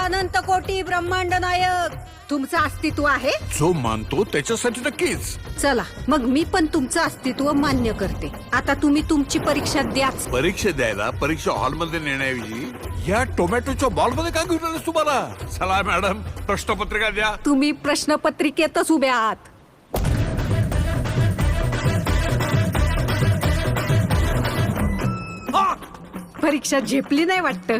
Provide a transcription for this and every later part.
अनंत कोटी ब्रह्मांड नायक तुमचं अस्तित्व आहे. जो मानतो त्याच्यासाठी नक्कीच. चला मग मी पण तुमचं अस्तित्व मान्य करते. आता तुम्ही तुमची परीक्षा द्याच. परीक्षा द्यायला परीक्षा हॉल मध्ये नेण्याऐवजी या टोमॅटोच्या बॉल मध्ये काय घेऊन आलेस तुम्हाला? चला मॅडम प्रश्नपत्रिका द्या. तुम्ही प्रश्नपत्रिकेतच उभ्या आहात. परीक्षा झेपली नाही वाटत.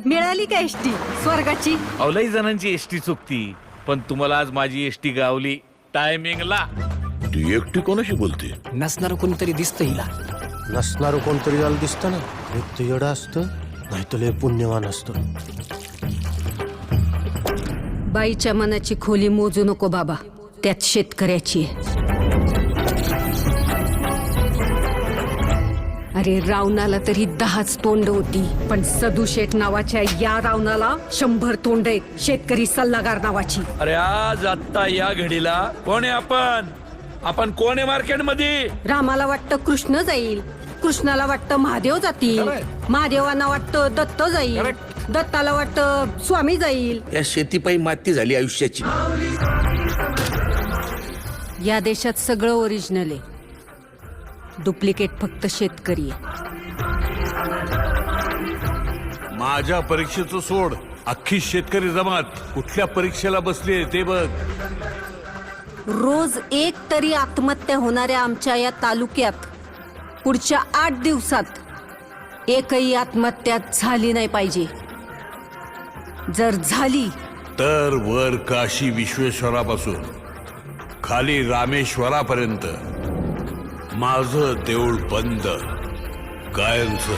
मिळाली का एसटी स्वर्गाची? अवलाई जणांची एसटी चुकती, पण तुम्हाला आज माझी एसटी गावली टायमिंगला. ती एकटी कोणाशी बोलते? नसणार कोणतरी दिसतं हिला. नसणार कोणतरी याला दिसतं ना. एक तर येडा असतं, नाही तर लय पुण्यवान असतं. बाईच्या मनाची खोली मोजू नको बाबा, त्यात शेतकऱ्याची आहे. अरे रावणाला तरी 10च तोंड होती, पण सदू शेठ नावाच्या या रावणाला 100 तोंड आहेत. शेतकरी सल्लागार नावाची. अरे आज आत्ता या घडीला कोण आहे आपण कोण आहे मार्केट मध्ये? रामाला वाटतं कृष्ण जाईल, कृष्णाला वाटतं महादेव जातील, महादेवांना वाटतं दत्त जाईल, दत्ताला वाटतं स्वामी जाईल. या शेतीपायी माती झाली आयुष्याची. या देशात सगळं ओरिजिनल आहे, डुप्लिकेट फक्त शेतकरी आहे. माझ्या परीक्षेचं सोड, अख्खी शेतकरी जमात कुठल्या परीक्षेला बसली ते बघ. रोज एक तरी आत्महत्या होणाऱ्या आमच्या या तालुक्यात पुढच्या 8 दिवसात एकही आत्महत्या झाली नाही पाहिजे. जर झाली तर वर काशी विश्वेश्वरापासून खाली रामेश्वरापर्यंत माझं देऊळ बंद कायमचं.